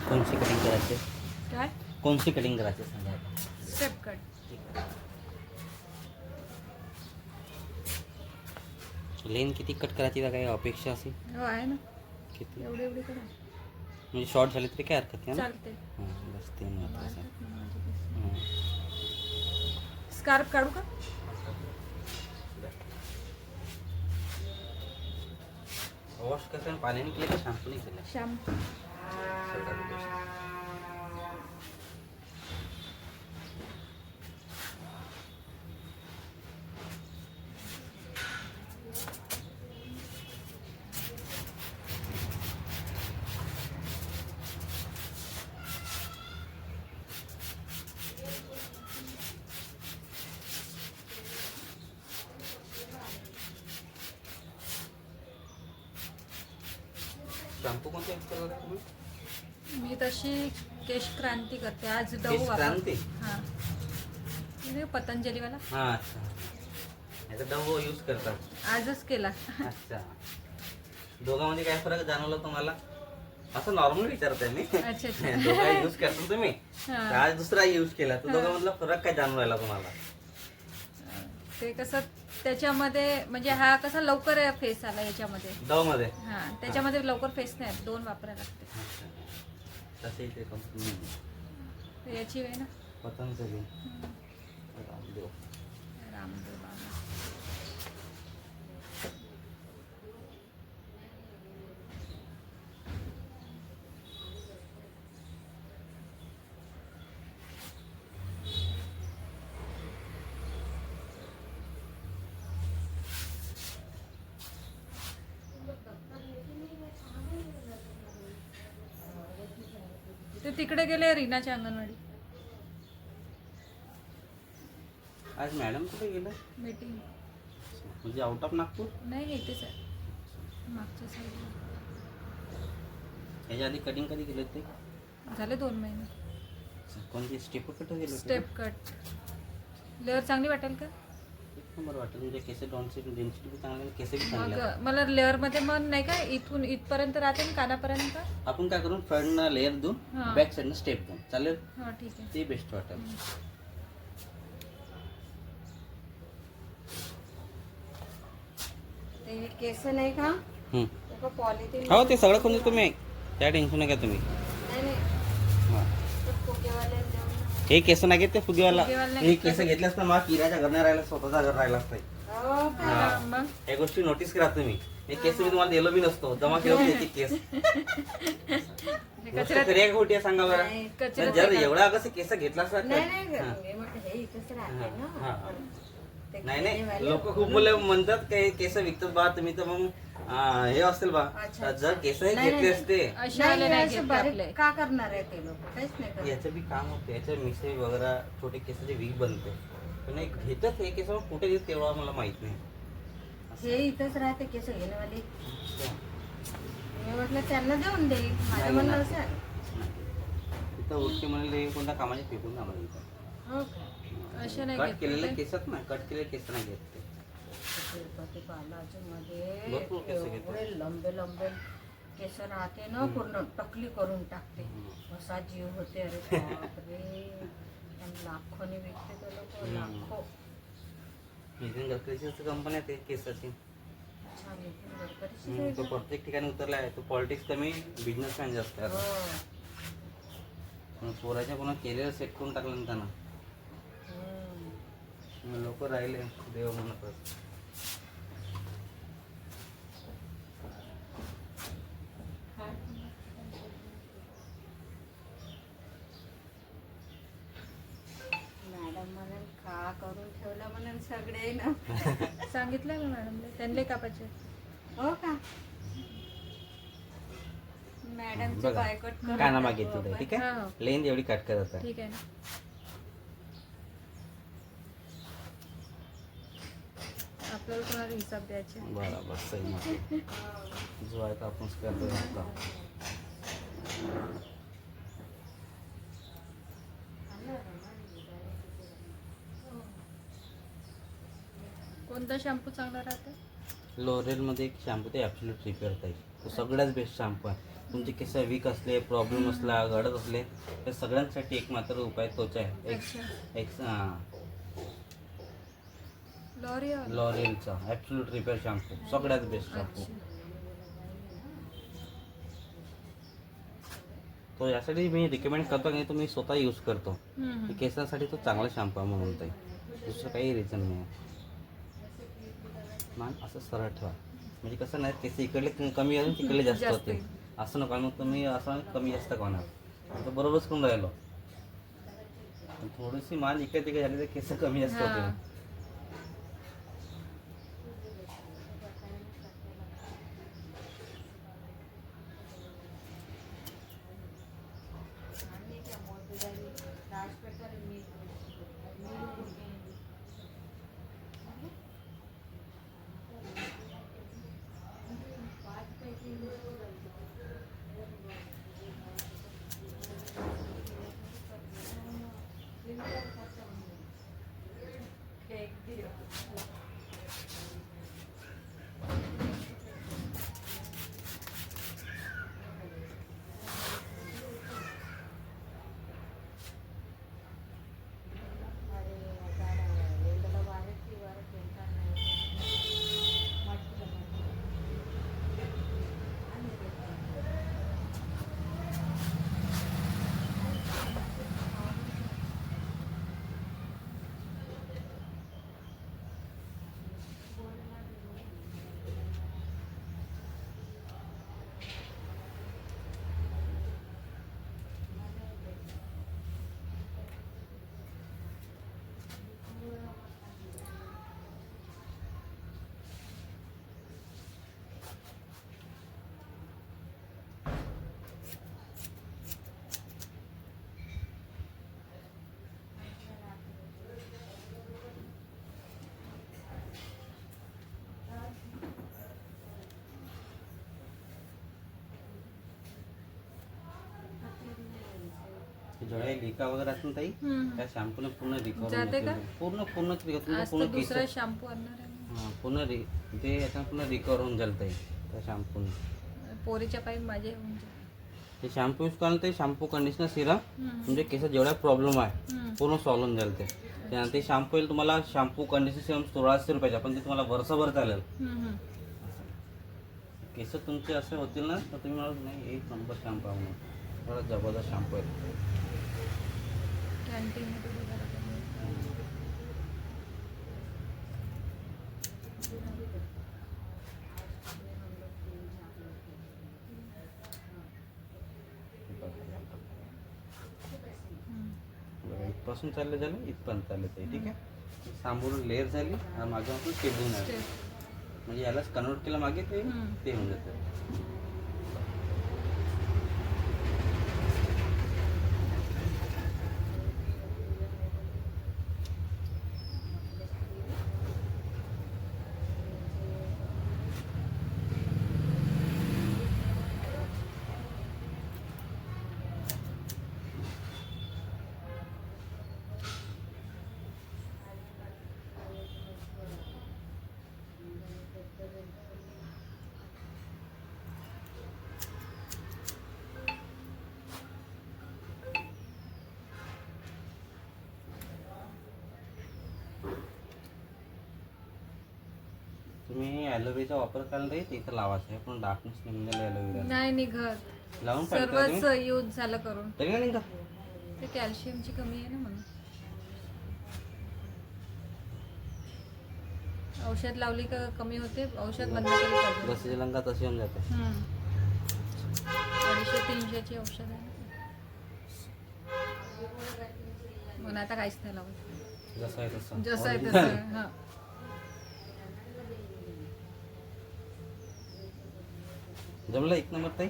कोणची कटिंग करायची? काय कोणची कटिंग करायची सांगा आता. Step cut. लेन किती कट करायची का काही अपेक्षा असेल? हो आहे ना, किती एवढी एवढी करा म्हणजे शॉर्ट झाले तरी काय हरकत नाही ना? चालते. हां बस ते महत्त्वाचं आहे. स्कार्फ काढू का? वॉश कसं पाण्याने केलं का शॅम्पूने केलं? शॅम्पू. शॅम्पू कोणता यूज करता तुम्ही? मी तशी केश क्रांती करते. आज केश डव क्रांती? हां, म्हणजे पतंजलीवाला. हां अच्छा, याचा डव यूज करतात. आजच केला. अच्छा, दोघांमध्ये काय फरक जाणवला तुम्हाला? असं नॉर्मल विचारतोय मी. अच्छा अच्छा. दोघा यूज करतो तुम्ही, हां. आज दुसरा यूज केला तर दोघांमधला फरक काय जाणवायला तुम्हाला? ते कसं त्याच्यामध्ये म्हणजे हा कसा लवकर फेस आला याच्यामध्ये. डव मध्ये? हा, त्याच्यामध्ये लवकर फेस नाही, 2 वापरायला लागते. तसे ते कंपनी याची आहे ना पतंजली रामदेव. रामदेव बाबा. ते तिकडे गेले रीनाच्या अंगणवाडी. आज मॅडम कुठे गेलं? मीटिंग म्हणजे आउट ऑफ नागपूर? नाही, इथेच आहे मागच्या साईडला. याच्या आधी कटिंग कधी केलं ते? झाले 2 महिने. कोणती स्टेप कट गेलं? Step cut. लेअर चांगली वाटेल का? एक नंबर वाटेल. म्हणजे केस डेन्सिटी बी चांगली, केस बी चांगले. मग मला लेअर मध्ये मग नाही का इथून इथपर्यंत राहते ना कानापर्यंत. आपण काय करून फ्रंटनं लेअर देऊन हां. बॅक साईडनं स्टेप देऊन चालेल, हा ठीक आहे. ते बेस्ट वाटेल. ते केस नाही का हम्म. पॉलिथिन हो ते सगळं करून तुम्ही, त्या टेन्शन नका तुम्ही. नाही हां. ते फुगेवाले देऊन हे केस नाही घेत ते फुगेवाला. फुगेवाला नाही हे केस घेतल्यास तर मला किराच्या घर नाही राहिला, स्वतःचा घर राहिला असता. हो का? हां. मग या गोष्टी नोटीस करा तुम्ही. हे केस मी तुम्हाला दिलं बी नसतो, जमा केलं होते केस. हे गोष्ट कचऱ्यात खरी आहे का खोटी आहे सांगा बरं? नाही, कचऱ्यात जर टाका. एवढा कसं केस घेतला असता नाही तर- नाही हां. मी म्हटलं हे इथंच राहते हां, ना. हां. ते नाही नाही, खेडेवाले- लोक खूप मुलं म्हणतात की केस विकतात बा तुम्ही, तर मग हे असेल बा. अच्छा. जर केस नाही, घेतले नाही. असते, असे आले नाही नाही असे घेतले बारीक आपले. का करणार आहे ते लोक? काहीच नाही करत. याचं बी काम होते, याच्या मिसे वगैरे छोटे केसाचे वीक बनते. पण एक घेतात हे केस, कुठे घेत तेवढा मला माहित नाही. हे इथंच राहते केस घेणेवाले. मी म्हटलं त्यांना देऊन देईल, माझं नाही, म्हणणं नाही. असं आहे. तिथं उठते म्हणाले कोणत्या कामाचे फेकून आम्हाला इथं. हो का? असे नाही कट घेतले केलेले ते. केसात ना, कट केलेले केस नाही घेत ते. तिरुपती बालाजीमध्ये भरपूर केस घेतात. एवढे लंबे लंबे केस राहते ना, पूर्ण टकली करून टाकते. असा जीव होते. अरे बापरे, आणि लाखोनी विकते ते लोक, लाखो. नितीन गडकरीची कंपनी आहे ते केसाची. अच्छा, नितीन गडकरीची तो आहे का? प्रत्येक ठिकाणी उतरला आहे. तो पॉलिटिक्स कमी, बिझनेसमॅन जास्त आहे. हो. मग पोराच्या कोणा केलेलं सेट करून टाकलं ना त्यांना. हम्म. लोक राहिले देव म्हणत. मॅडम म्हणाल का करून ठेवला म्हणाल सगळे ना. सांगितलंय मी मॅडमला, त्यांना कापायचे. हो का? मॅडमचं बघा, बायकट करून काना टाकू मागितलं आपण. ठीक आहे. हो. लेंथ एवढी कट करत आहे. ठीक आहे ना. आपल्याला कोणाला हिसाब द्यायचे. बरोबर सही आहे. जो आहे तो आपण करतो आता. कोणता शॅम्पू चांगला राहते? लोरेलमध्ये एक शॅम्पू ते ॲब्सोल्यूट रिपेअर ताई, तो सगळ्यात बेस्ट शॅम्पू आहे. तुमचे केस वीक असले, प्रॉब्लेम असला, गळत असले, तर सगळ्यांसाठी एक मात्र उपाय तोच आहे. लॉरियल. लॉरियलचा ॲब्सोल्यूट रिपेअर शॅम्पू सगळ्यात बेस्ट शॅम्पू. तो यासाठी मी रिकमेंड करतो की तुम्ही स्वतः यूज करतो. केसांसाठी तो चांगला शॅम्पू आहे म्हणून ताई, दुसरं काही रिझन नाही आहे. मान असं सरळ ठेवा, म्हणजे कसं नाही केस इकडले कमी असून तिकडले जास्त होते. असं नका मग तुम्ही असं कमी जास्त होणार. आता बरोबरच करून राहिलो. थोडीशी मान इकडे तिकडे झाली तर केस कमी जास्त होते. जळे लिका वगैरे असतील ताई, त्या शॅम्पूने पूर्ण रिकवर जाते का? पूर्ण आज तर दुसरा शॅम्पू आणणार आहे. पूर्ण ते याच्या पूर्ण रिकवर होऊन जाईल ताई त्या शॅम्पूने. पोरीच्या पायी माझे होऊन जाईल. ते शॅम्पू यूज कराल ते शॅम्पू कंडिशनर सिरम म्हणजे केस जेवढा प्रॉब्लेम आहे पूर्ण सॉल्व्ह होऊन जाईल. त्यानंतर ते शॅम्पू येईल तुम्हाला शॅम्पू कंडिशनर सिरम 1600 रुपयाचा, पण ते तुम्हाला वर्षभर चालेल. केस तुमचे असे होतील ना तर तुम्ही मला नाही एक नंबर शॅम्पू आहे म्हणून, थोडा जबरदस्त शॅम्पू आहे. इथपासून चालले झाले इथपर्यंत चालले ते ठीक आहे. सांबून लेअर झाली आणि मागे आपण टेबून आहे, म्हणजे यालाच कन्वर्ट केलं मागे ते होऊन जातं. तुम्ही ॲलोवेराचा वापर करायला नाही, ते इथं लावायचं आहे पण डार्कनेस निघून गेलं ॲलोवेरा नाही निघत, लावून सर्वच यूज झालं करून. तरी नाही निघा, ते कॅल्शियमची कमी आहे ना म्हणून. औषध लावली का कमी होते, औषध बंद केली पाहिजे. जशी लंगा तशी होऊन जाते. 250-300ची औषध आहे म्हणून आता काहीच नाही लावत, जसं आहे तसं जसं आहे तसं. हां जमलं एक नंबर ताई.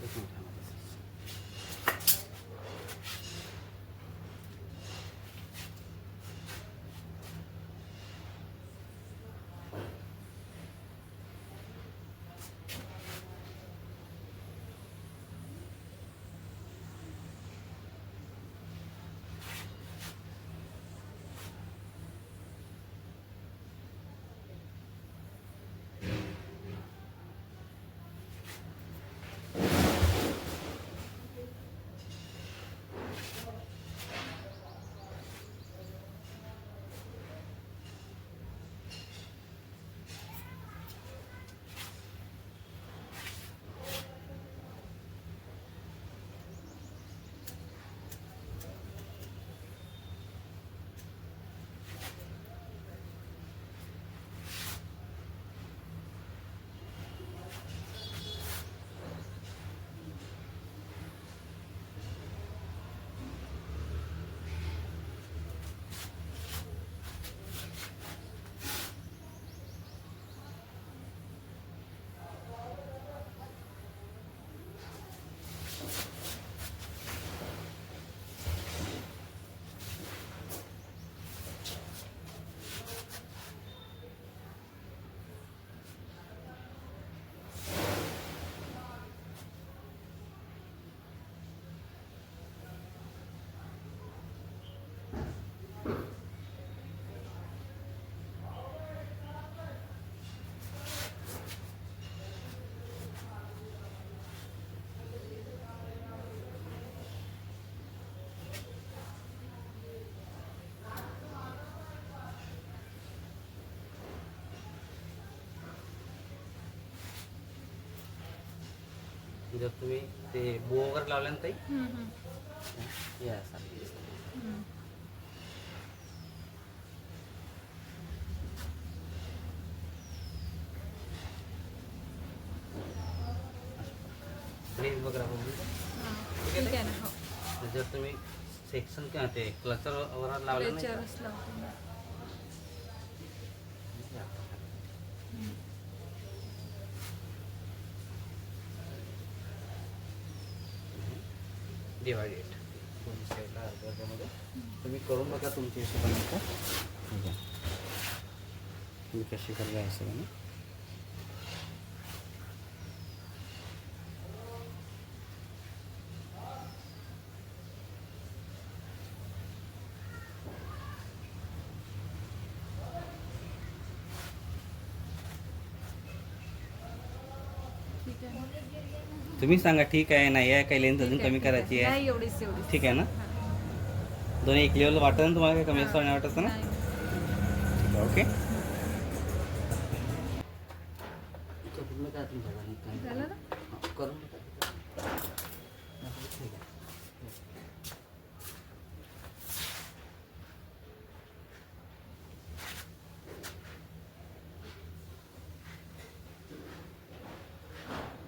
एक मिनिट थांबा. जर तुम्ही ते बो वगैरे लावल्यानंतर यासारखी दिसते. फ्रीज वगैरे बघू. ठीक आहे ना. हो जर तुम्ही सेक्शन किंवा ते क्लचर वगैरे लावलं नाही का? लेक्चरच लावते मी. डिवायडेड दोन्ही साईडला अर्ध्यामध्ये तुम्ही करून बघा तुमच्या हिशोबाने का. ठीक आहे, तुम्ही कशी करता हिशोबाने. ठीक आहे ना. तुम्ही सांगा ठीक आहे नाही आहे, काही लेंथ अजून ठीक आहे, कमी ठीक आहे. करायची आहे. नाही एवढीच ठीक आहे ना. हां. दोन्ही एक लेवल वाटत ना तुम्हाला, काही कमी असं नाही वाटत ना. नाही. ठीक आहे, ओके. झालं ना. करून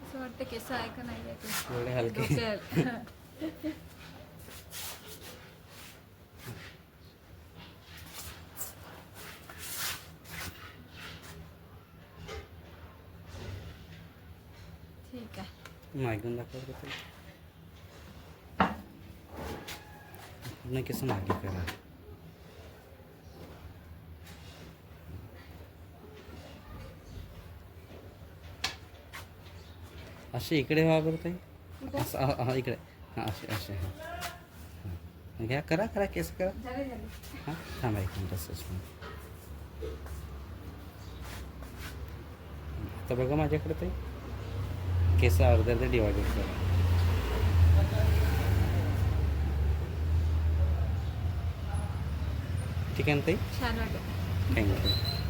असं वाटतं केस आहे का नाही आहे ते. एवढे हलके. डोक्यात. ठीक आहे. मागून दाखवत होते पूर्ण केस मागे करा. असे इकडे व्हा बरं ताई. असं हा इकडे. हां असे असे हां हां घ्या, करा करा केस करा. झाले. हां थांबा एक मिनिट असंच. आता बघा माझ्याकडे ताई, केस अर्धे अर्धे डिवायडेड करा. ठीक आहे ना ताई. छान वाटत. थँक्यू.